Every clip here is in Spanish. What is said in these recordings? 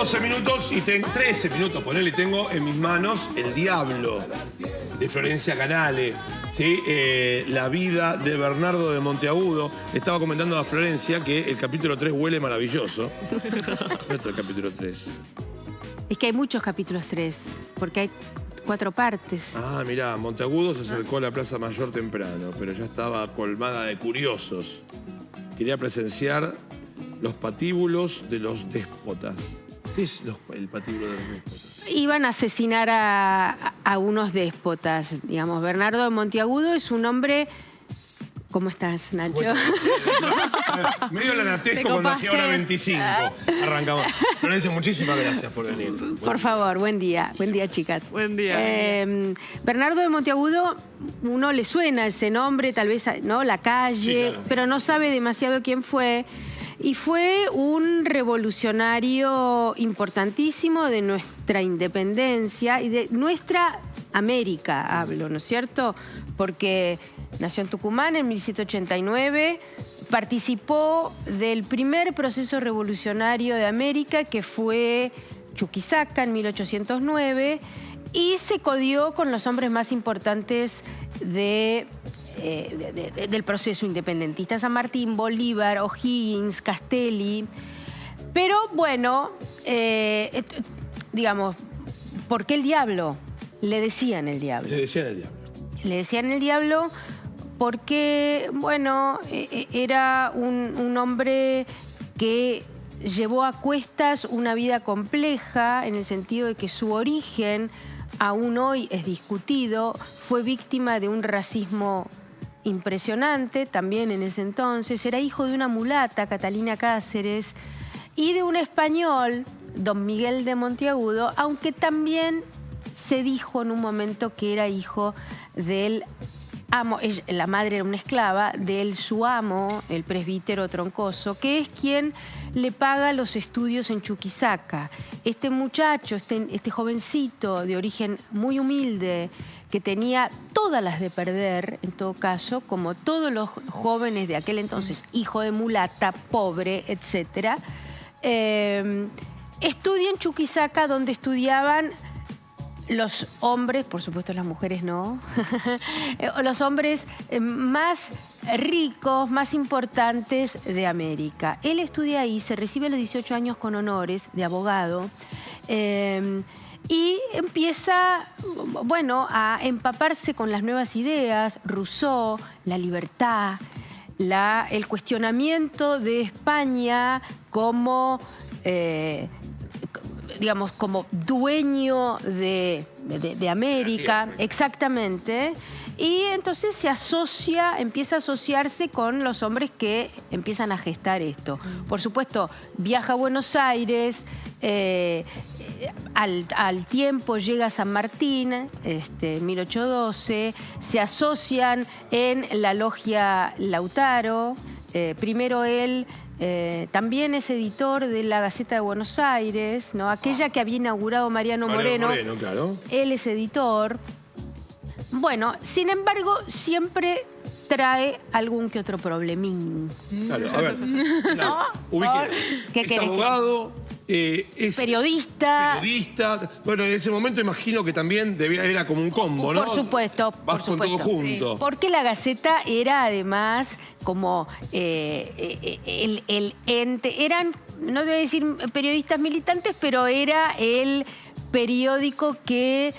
12 minutos y 13 minutos, ponele, y tengo en mis manos El Diablo, de Florencia Canale, ¿sí? La vida de Bernardo de Monteagudo. Le estaba comentando a Florencia que el capítulo 3 huele maravilloso. ¿Dónde está el capítulo 3? Es que hay muchos capítulos 3, porque hay 4 partes. Ah, mirá, Monteagudo se acercó a la Plaza Mayor temprano, pero ya estaba colmada de curiosos. Quería presenciar los patíbulos de los déspotas. ¿Qué es el patíbulo de los déspotas? Iban a asesinar a unos déspotas, digamos. Bernardo de Monteagudo es un hombre... ¿Cómo estás, Nacho? Bueno, medio lanatesco cuando hacía hora 25. Arrancamos. Florencia, muchísimas gracias por venir. Por favor, buen día. Buen día, chicas. Buen día. Bernardo de Monteagudo, uno le suena ese nombre, tal vez, ¿no? La calle, sí, claro, pero no sabe demasiado quién fue. Y fue un revolucionario importantísimo de nuestra independencia y de nuestra América, hablo, ¿no es cierto? Porque nació en Tucumán en 1789, participó del primer proceso revolucionario de América, que fue Chuquisaca en 1809, y se codió con los hombres más importantes del proceso independentista: San Martín, Bolívar, O'Higgins, Castelli. Pero bueno, digamos, ¿por qué el diablo? Le decían el diablo. Le decían el diablo. Le decían el diablo porque, bueno, era un hombre que llevó a cuestas una vida compleja, en el sentido de que su origen aún hoy es discutido. Fue víctima de un racismo impresionante también en ese entonces. Era hijo de una mulata, Catalina Cáceres, y de un español, don Miguel de Monteagudo, aunque también se dijo en un momento que era hijo del amo. La madre era una esclava de su amo, el presbítero Troncoso, que es quien le paga los estudios en Chuquisaca. Este muchacho, este jovencito de origen muy humilde, que tenía todas las de perder, en todo caso, como todos los jóvenes de aquel entonces, hijo de mulata, pobre, etc., estudia en Chuquisaca, donde estudiaban los hombres, por supuesto las mujeres no, los hombres más ricos, más importantes de América. Él estudia ahí, se recibe a los 18 años con honores de abogado, y empieza, bueno, a empaparse con las nuevas ideas: Rousseau, la libertad, el cuestionamiento de España como... digamos, como dueño de América, exactamente, y entonces empieza a asociarse con los hombres que empiezan a gestar esto. Por supuesto, viaja a Buenos Aires, al tiempo llega a San Martín, 1812, se asocian en la logia Lautaro. Primero él... también es editor de la Gaceta de Buenos Aires, ¿no? Aquella que había inaugurado Mariano Moreno. Claro. Él es editor. Bueno, sin embargo, siempre trae algún que otro problemín. Claro, a ver. ¿No? ¿Qué es querés abogado, es periodista. Bueno, en ese momento imagino que también era como un combo, ¿no? Por supuesto. Vas con todo junto. Porque la Gaceta era además como el ente. Eran, no voy a decir periodistas militantes, pero era el periódico que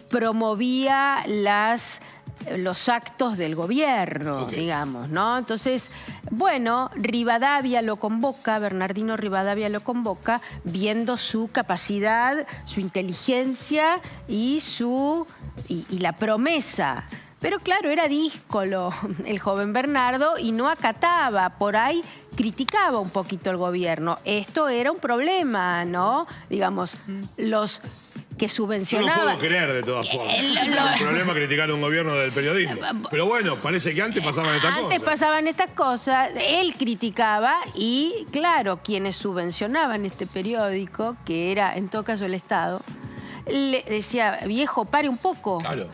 promovía los actos del gobierno, digamos, ¿no? Entonces, bueno, Rivadavia lo convoca, Bernardino Rivadavia lo convoca, viendo su capacidad, su inteligencia y la promesa. Pero claro, era díscolo el joven Bernardo y no acataba, por ahí criticaba un poquito el gobierno. Esto era un problema, ¿no? Digamos, los que subvencionaba. No lo puedo creer de todas formas. Es un problema criticar a un gobierno del periodismo. Pero bueno, parece que antes pasaban estas cosas. Antes pasaban estas cosas, él criticaba y, claro, quienes subvencionaban este periódico, que era en todo caso el Estado, le decía: viejo, pare un poco. Claro.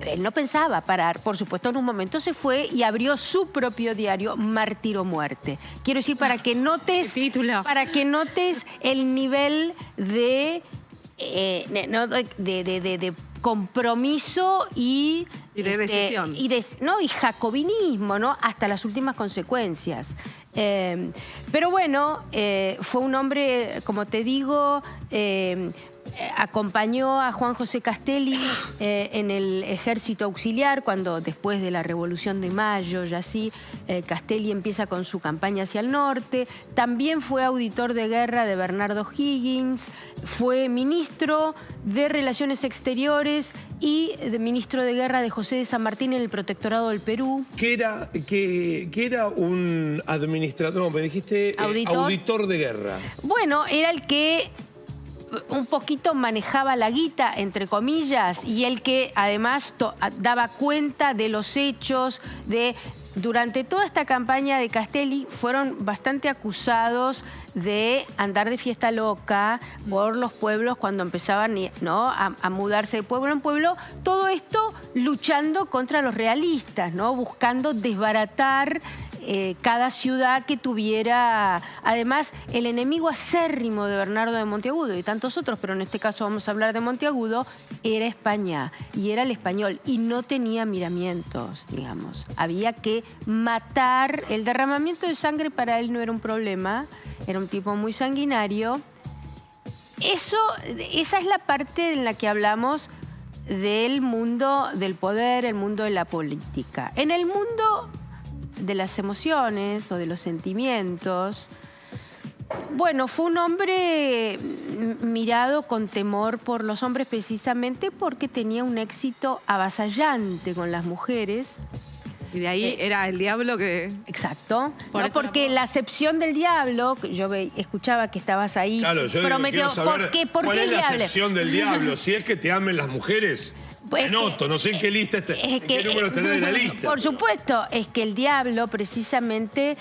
Él no pensaba parar, por supuesto, en un momento se fue y abrió su propio diario, Mártir o Muerte. Quiero decir, para que notes el nivel de compromiso y de decisión. y jacobinismo, ¿no? Hasta las últimas consecuencias. Pero bueno, fue un hombre, como te digo, acompañó a Juan José Castelli en el ejército auxiliar cuando después de la Revolución de Mayo, ya así, Castelli empieza con su campaña hacia el norte. También fue auditor de guerra de Bernardo Higgins, fue ministro de Relaciones Exteriores y ministro de guerra de José de San Martín en el Protectorado del Perú. ¿Qué era un administrador? No, me dijiste auditor de guerra. Bueno, era el que un poquito manejaba la guita, entre comillas, y el que además daba cuenta de los hechos. Durante toda esta campaña de Castelli fueron bastante acusados de andar de fiesta loca por los pueblos cuando empezaban, ¿no?, a mudarse de pueblo en pueblo. Todo esto luchando contra los realistas, ¿no?, buscando desbaratar cada ciudad que tuviera. Además, el enemigo acérrimo de Bernardo de Monteagudo y tantos otros, pero en este caso vamos a hablar de Monteagudo, era España y era el español y no tenía miramientos, digamos. Había que matar. El derramamiento de sangre para él no era un problema, era un tipo muy sanguinario. Esa es la parte en la que hablamos del mundo del poder, el mundo de la política. En el mundo de las emociones o de los sentimientos, bueno, fue un hombre mirado con temor por los hombres precisamente porque tenía un éxito avasallante con las mujeres. Y de ahí era el diablo que... Exacto. Porque la acepción del diablo, yo escuchaba que estabas ahí. Claro, yo quiero saber ¿cuál es la acepción del diablo? Si es que te amen las mujeres. Pues anoto, no sé en qué lista en qué número está en la lista. Por supuesto, es que el diablo precisamente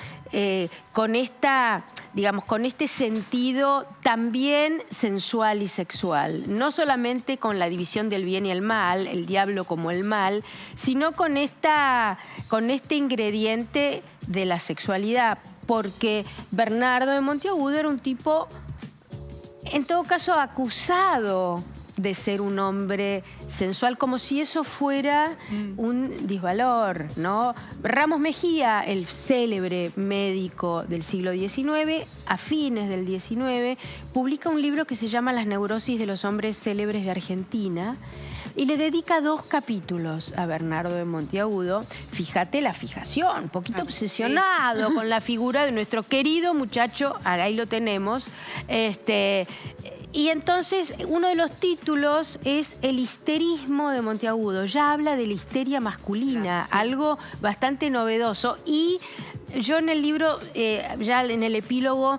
con este sentido también sensual y sexual, no solamente con la división del bien y el mal, el diablo como el mal, sino con este ingrediente de la sexualidad, porque Bernardo de Monteagudo era un tipo, en todo caso, acusado de ser un hombre sensual, como si eso fuera un disvalor, ¿no? Ramos Mejía, el célebre médico del siglo XIX, a fines del XIX, publica un libro que se llama Las neurosis de los hombres célebres de Argentina y le dedica 2 capítulos a Bernardo de Monteagudo. Fíjate la fijación, un poquito obsesionado con la figura de nuestro querido muchacho, ahí lo tenemos, y entonces uno de los títulos es El histerismo de Monteagudo. Ya habla de la histeria masculina, algo bastante novedoso. Y yo en el libro, ya en el epílogo,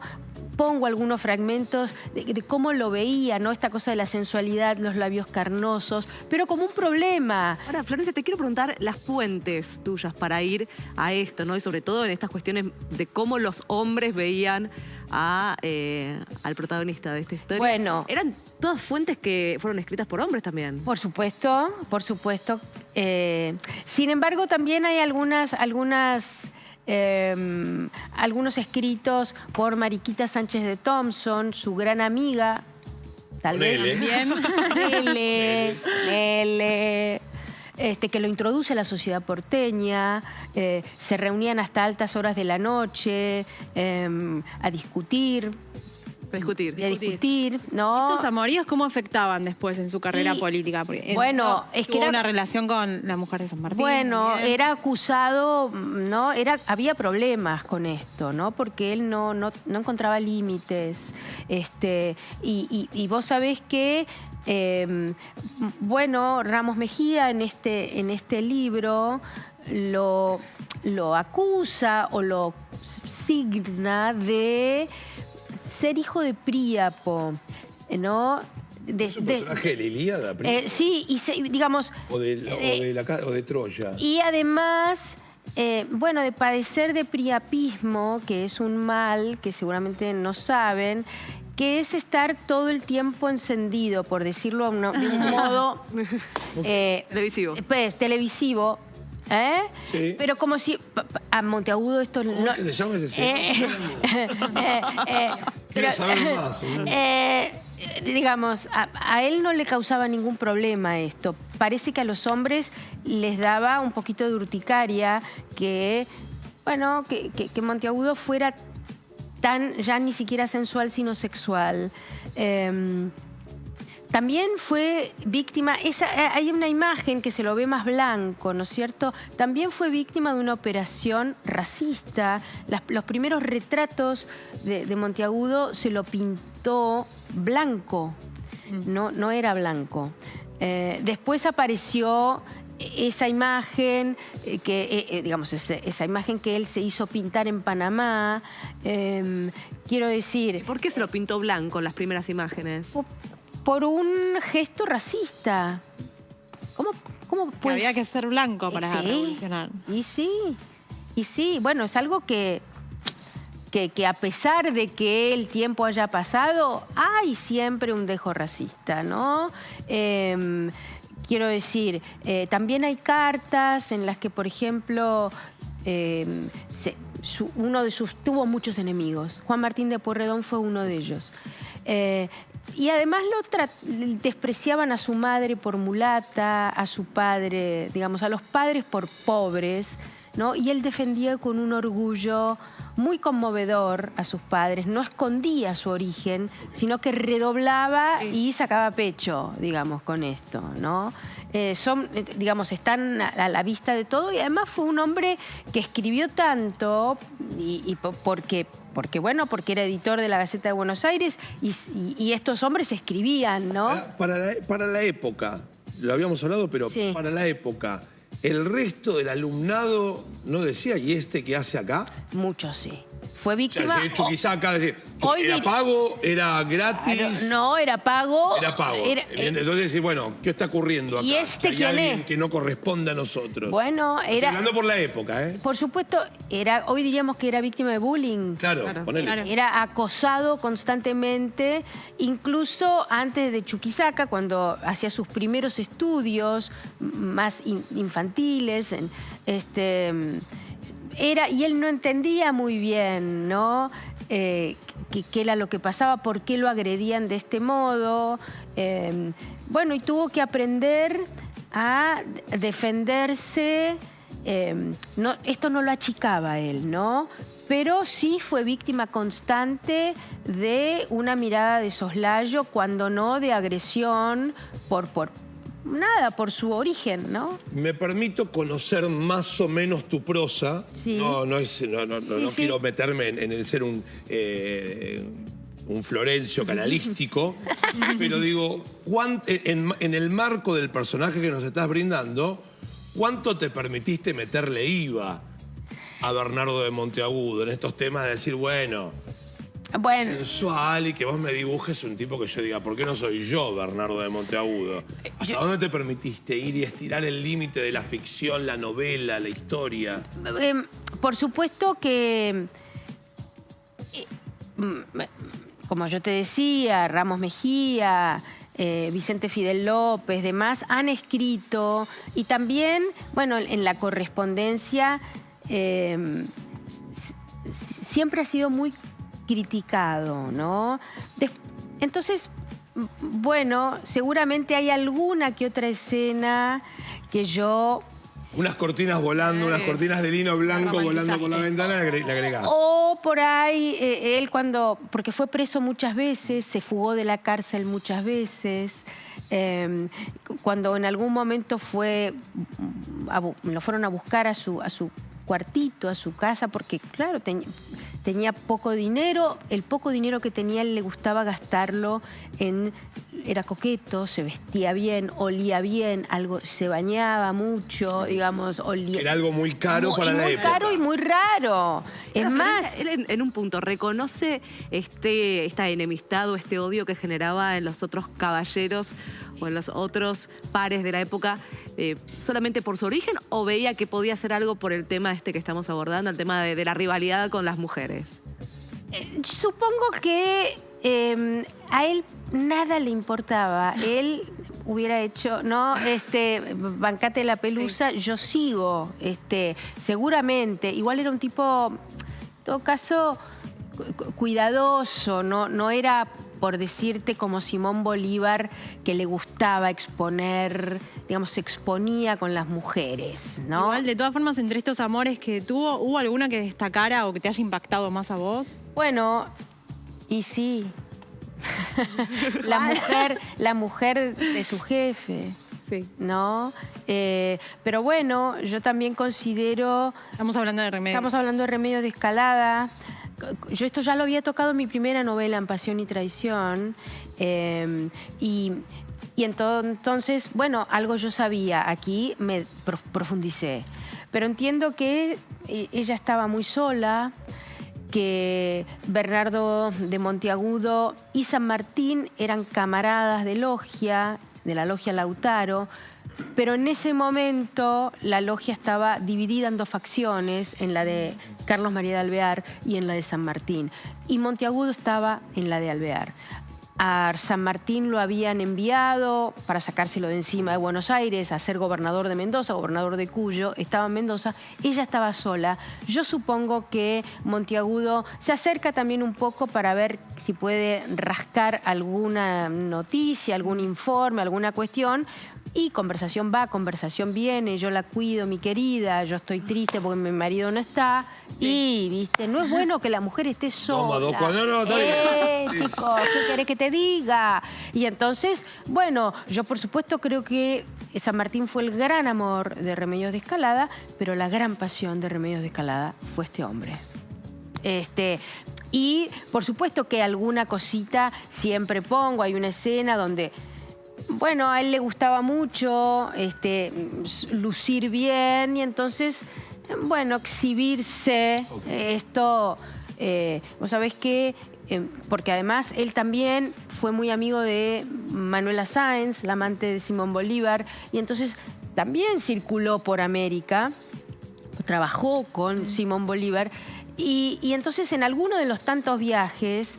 pongo algunos fragmentos de cómo lo veía, ¿no? Esta cosa de la sensualidad, los labios carnosos, pero como un problema. Ahora, Florencia, te quiero preguntar las fuentes tuyas para ir a esto, ¿no? Y sobre todo en estas cuestiones de cómo los hombres veían al protagonista de esta historia. Bueno, ¿eran todas fuentes que fueron escritas por hombres también? Por supuesto, por supuesto. Sin embargo, también hay algunos escritos por Mariquita Sánchez de Thompson, su gran amiga, tal vez también. Nele. Que lo introduce a la sociedad porteña, se reunían hasta altas horas de la noche a discutir. ¿No? ¿Estos amoríos cómo afectaban después en su carrera política? Porque bueno, es que tuvo una relación con la mujer de San Martín. Bueno, también. era acusado, ¿no? Había problemas con esto, ¿no? Porque él no encontraba límites. Y vos sabés que bueno, Ramos Mejía en este libro lo acusa o lo signa de ser hijo de Príapo, ¿no? ¿Es un personaje de la Ilíada? Sí, digamos... O de Troya. Y además, bueno, de padecer de priapismo, que es un mal que seguramente no saben, que es estar todo el tiempo encendido, por decirlo de un modo Televisivo. pues, televisivo. Sí. Pero como si a Monteagudo esto ¿Cómo es que se llama ese señor? Quiero saber más. Digamos, a él no le causaba ningún problema esto. Parece que a los hombres les daba un poquito de urticaria que, bueno, que Monteagudo fuera tan ya ni siquiera sensual, sino sexual. También fue víctima, hay una imagen que se lo ve más blanco, ¿no es cierto? También fue víctima de una operación racista. Los primeros retratos de Monteagudo se lo pintó blanco, no era blanco. Después apareció esa imagen, digamos, esa imagen que él se hizo pintar en Panamá. Quiero decir... ¿Por qué se lo pintó blanco en las primeras imágenes? Por un gesto racista. ¿Cómo Que pues? había que ser blanco para Sí, revolucionar. Y sí, bueno, es algo que a pesar de que el tiempo haya pasado, hay siempre un dejo racista, ¿no? Quiero decir, también hay cartas en las que, por ejemplo, tuvo muchos enemigos. Juan Martín de Pueyrredón fue uno de ellos. Y además despreciaban a su madre por mulata, a su padre, digamos, a los padres por pobres, ¿no? Y él defendía con un orgullo muy conmovedor a sus padres, no escondía su origen, sino que redoblaba y sacaba pecho, digamos, con esto, ¿no? Digamos, están a la vista de todo, y además fue un hombre que escribió tanto porque era editor de la Gaceta de Buenos Aires y estos hombres escribían, ¿no? Para la época, lo habíamos hablado, pero Sí. para la época, ¿el resto del alumnado no decía, ¿y este qué hace acá? Muchos sí. Fue O sea, víctima... si Chuquisaca, hoy ¿era dir- pago? ¿Era gratis? No, era pago. Era pago. Entonces decís, bueno, ¿qué está ocurriendo acá? ¿Y este Que hay quién alguien es? que no corresponde a nosotros. Bueno, Estoy hablando por la época, ¿eh? por supuesto, hoy diríamos que era víctima de bullying. Claro, ponele. claro. Era acosado constantemente, incluso antes de Chuquisaca, cuando hacía sus primeros estudios más infantiles. Y él no entendía muy bien, ¿no? Qué era lo que pasaba, por qué lo agredían de este modo. Bueno, y tuvo que aprender a defenderse. Esto no lo achicaba él, ¿no? Pero sí fue víctima constante de una mirada de soslayo, cuando no de agresión por su origen, ¿no? Me permito conocer más o menos tu prosa. Sí. No Sí. quiero meterme en el ser un Florencio canalístico, pero digo, en el marco del personaje que nos estás brindando, ¿cuánto te permitiste meterle IVA a Bernardo de Monteagudo en estos temas de decir, bueno, sensual, y que vos me dibujes un tipo que yo diga, ¿por qué no soy yo Bernardo de Monteagudo? ¿Hasta dónde te permitiste ir y estirar el límite de la ficción, la novela, la historia? Por supuesto que, como yo te decía, Ramos Mejía, Vicente Fidel López, demás, han escrito, y también, bueno, en la correspondencia siempre ha sido muy criticado, ¿no? Entonces, bueno, seguramente hay alguna que otra escena que yo... Unas cortinas volando, unas cortinas de lino blanco volando por la ventana, le agregás. O por ahí, él porque fue preso muchas veces, se fugó de la cárcel muchas veces, cuando en algún momento lo fueron a buscar a su cuartito, a su casa, porque claro, tenía poco dinero. El poco dinero que tenía, él le gustaba gastarlo era coqueto, se vestía bien, olía bien, se bañaba mucho, digamos, Era algo muy caro para la época. Muy caro y muy raro. Es más... Él en un punto reconoce esta enemistad o este odio que generaba en los otros caballeros o en los otros pares de la época, solamente por su origen, o veía que podía hacer algo por el tema que estamos abordando, el tema de la rivalidad con las mujeres. Supongo que A él nada le importaba. Él hubiera hecho, no, bancate la pelusa, yo sigo, seguramente. Igual era un tipo, en todo caso, cuidadoso, no era, por decirte, como Simón Bolívar, que le gustaba exponer, digamos, se exponía con las mujeres, ¿no? Igual, de todas formas, entre estos amores que tuvo, ¿hubo alguna que destacara o que te haya impactado más a vos? Bueno, y sí. la mujer de su jefe. Sí. ¿No? Pero bueno, yo también considero... Estamos hablando de Remedios. Estamos hablando de Remedios de Escalada. Yo esto ya lo había tocado en mi primera novela, En Pasión y Traición. Y entonces, bueno, algo yo sabía. Aquí me profundicé. Pero entiendo que ella estaba muy sola, que Bernardo de Monteagudo y San Martín eran camaradas de logia, de la logia Lautaro, pero en ese momento la logia estaba dividida en dos facciones, en la de Carlos María de Alvear y en la de San Martín. Y Monteagudo estaba en la de Alvear. A San Martín lo habían enviado para sacárselo de encima de Buenos Aires, a ser gobernador de Mendoza, gobernador de Cuyo. Estaba en Mendoza, ella estaba sola. Yo supongo que Monteagudo se acerca también un poco para ver si puede rascar alguna noticia, algún informe, alguna cuestión. Y conversación va, conversación viene, yo la cuido, mi querida, yo estoy triste porque mi marido no está. Y, viste, no es bueno que la mujer esté sola. No, Chicos, ¿qué querés que te diga? Y entonces, bueno, yo por supuesto creo que San Martín fue el gran amor de Remedios de Escalada, pero la gran pasión de Remedios de Escalada fue este hombre. Y por supuesto que alguna cosita siempre pongo, hay una escena donde... Bueno, a él le gustaba mucho lucir bien y entonces, bueno, exhibirse. Esto, vos sabés que, porque además él también fue muy amigo de Manuela Sáenz, la amante de Simón Bolívar, y entonces también circuló por América, trabajó con Simón Bolívar, y entonces en alguno de los tantos viajes...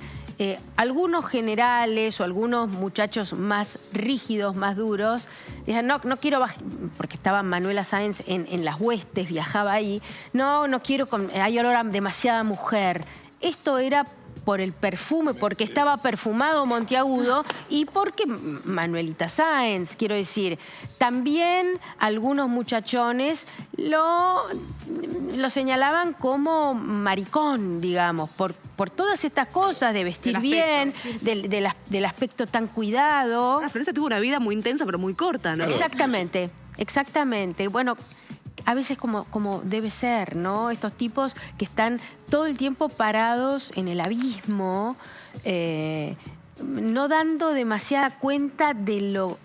algunos generales o algunos muchachos más rígidos, más duros, decían, no quiero bajar, porque estaba Manuela Sáenz en las huestes, viajaba ahí, no quiero, hay olor a demasiada mujer. Esto era por el perfume, porque estaba perfumado Monteagudo y porque Manuelita Sáenz, quiero decir, también algunos muchachones lo señalaban como maricón, digamos, por todas estas cosas de vestir bien, del aspecto tan cuidado. Florencia tuvo una vida muy intensa, pero muy corta, ¿no? Exactamente, exactamente. Bueno, a veces como debe ser, ¿no? Estos tipos que están todo el tiempo parados en el abismo, no dando demasiada cuenta de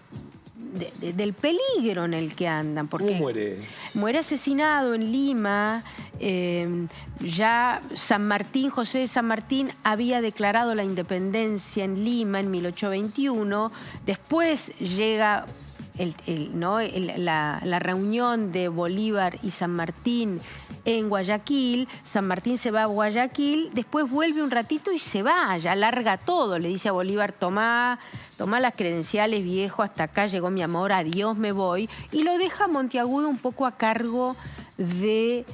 del peligro en el que andan. Porque ¿cómo muere? Muere asesinado en Lima. Ya San Martín, José de San Martín, había declarado la independencia en Lima en 1821. Después llega la reunión de Bolívar y San Martín en Guayaquil. San Martín se va a Guayaquil, después vuelve un ratito y se va, ya larga todo. Le dice a Bolívar, tomá las credenciales, viejo, hasta acá llegó mi amor, adiós, me voy. Y lo deja Monteagudo un poco a cargo de...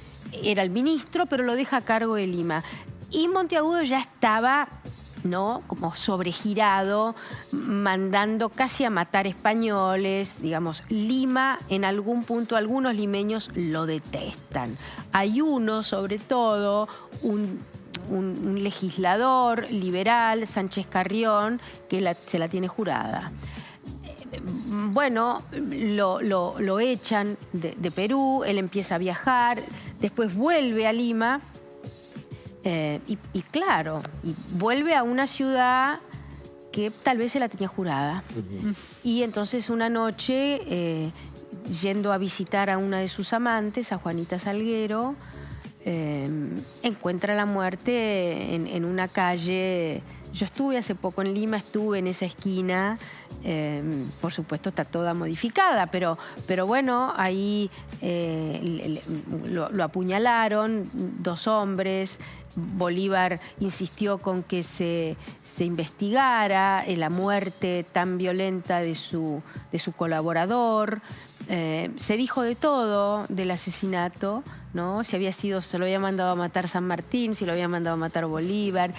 Era el ministro, pero lo deja a cargo de Lima. Y Monteagudo ya estaba... ¿no? Como sobregirado, mandando casi a matar españoles. Digamos, Lima, en algún punto, algunos limeños lo detestan. Hay uno, sobre todo, un legislador liberal, Sánchez Carrión, que se la tiene jurada. Bueno, lo echan de Perú, él empieza a viajar, después vuelve a Lima. Y claro, y vuelve a una ciudad que tal vez se la tenía jurada. Y entonces una noche, yendo a visitar a una de sus amantes, a Juanita Salguero, encuentra la muerte en una calle. Yo estuve hace poco en Lima, estuve en esa esquina. Por supuesto está toda modificada, pero bueno, ahí lo apuñalaron 2 hombres. Bolívar insistió con que se investigara la muerte tan violenta de su colaborador. Se dijo de todo del asesinato, ¿no? Si se lo había mandado a matar San Martín, si lo había mandado a matar Bolívar.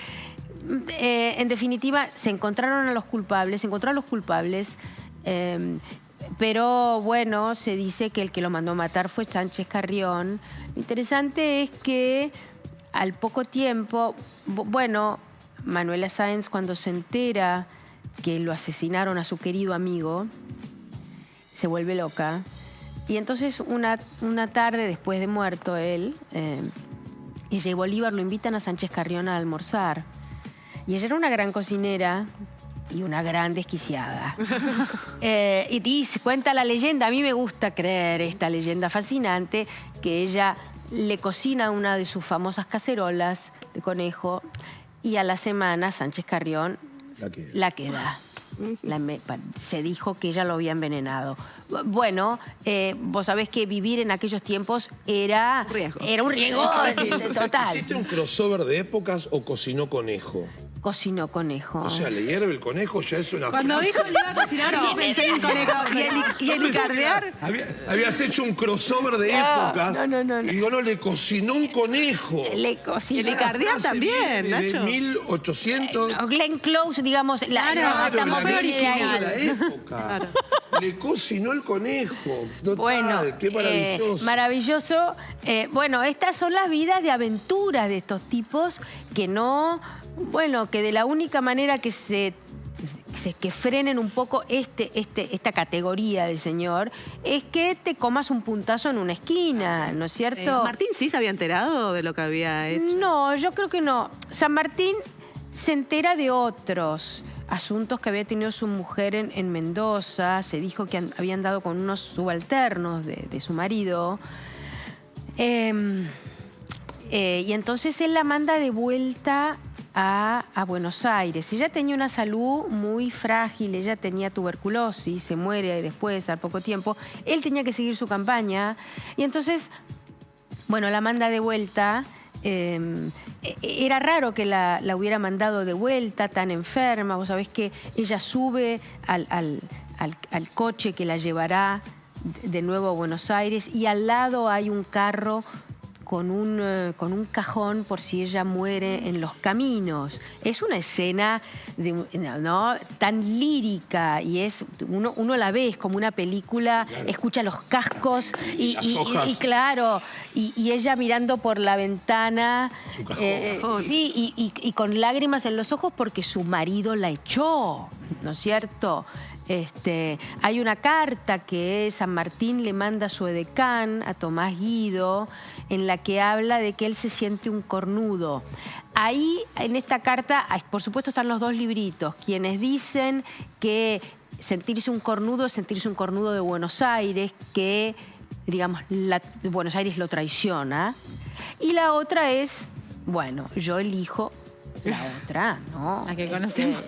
En definitiva, se encontraron a los culpables, pero bueno, se dice que el que lo mandó a matar fue Sánchez Carrión. Lo interesante es que al poco tiempo, bueno, Manuela Sáenz, cuando se entera que lo asesinaron a su querido amigo, se vuelve loca. Y entonces una tarde después de muerto él, ella y Bolívar lo invitan a Sánchez Carrión a almorzar. Y ella era una gran cocinera y una gran desquiciada. Y dice, cuenta la leyenda, a mí me gusta creer esta leyenda fascinante, que ella le cocina una de sus famosas cacerolas de conejo y a la semana Sánchez Carrión la queda. Se dijo que ella lo había envenenado. Bueno, vos sabés que vivir en aquellos tiempos era un riesgo total. ¿Hiciste un crossover de épocas o cocinó conejo? Cocinó conejo. O sea, le hierve el conejo, ya es una Cuando frase. dijo que le iba a cocinar, yo pensé en conejo. Y el icardear. Habías hecho un crossover de épocas. No. Y digo, no, le cocinó un conejo. Le cocinó. El icardear también, de Nacho. 1800. Glenn Close, digamos, Claro, estamos la muy Glenn ahí. de la época. Le cocinó el conejo. Total, Bueno, qué maravilloso. Maravilloso. Bueno, estas son las vidas de aventuras de estos tipos que no... Bueno, que de la única manera que que frenen un poco esta categoría del señor es que te comas un puntazo en una esquina, ¿no es cierto? ¿Martín sí se había enterado de lo que había hecho? No, yo creo que no. San Martín se entera de otros asuntos que había tenido su mujer en Mendoza. Se dijo que había andado con unos subalternos de su marido. Y entonces él la manda de vuelta a Buenos Aires. Ella tenía una salud muy frágil, ella tenía tuberculosis, se muere después, al poco tiempo. Él tenía que seguir su campaña y entonces, bueno, la manda de vuelta. Era raro que la hubiera mandado de vuelta tan enferma. Vos sabés que ella sube al coche que la llevará de nuevo a Buenos Aires y al lado hay un carro con un cajón por si ella muere en los caminos. Es una escena ¿no? tan lírica y uno la ve, es como una película, claro. Escucha los cascos y claro, y ella mirando por la ventana, sí, y con lágrimas en los ojos porque su marido la echó, ¿no es cierto? Hay una carta que San Martín le manda a su edecán, a Tomás Guido, en la que habla de que él se siente un cornudo. Ahí, en esta carta, por supuesto están los dos libritos, quienes dicen que sentirse un cornudo es sentirse un cornudo de Buenos Aires, que, digamos, Buenos Aires lo traiciona. Y la otra es, bueno, yo elijo la otra, ¿no? La que conocemos.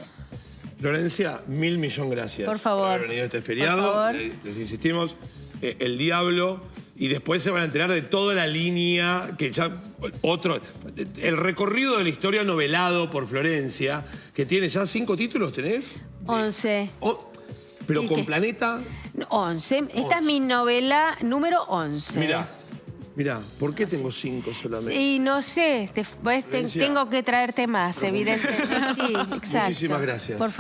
Florencia, 1.000.000.000 gracias. Por favor. Por haber venido a este feriado. Por favor. Les insistimos, El Diablo, y después se van a enterar de toda la línea que ya el recorrido de la historia novelado por Florencia, que tiene ya 5 títulos, ¿tenés? 11. Pero con Planeta. 11. Esta es mi novela número 11. Mirá, ¿por qué tengo 5 solamente? Y no sé, tengo que traerte más, evidentemente. Sí, exacto. Muchísimas gracias. Por favor.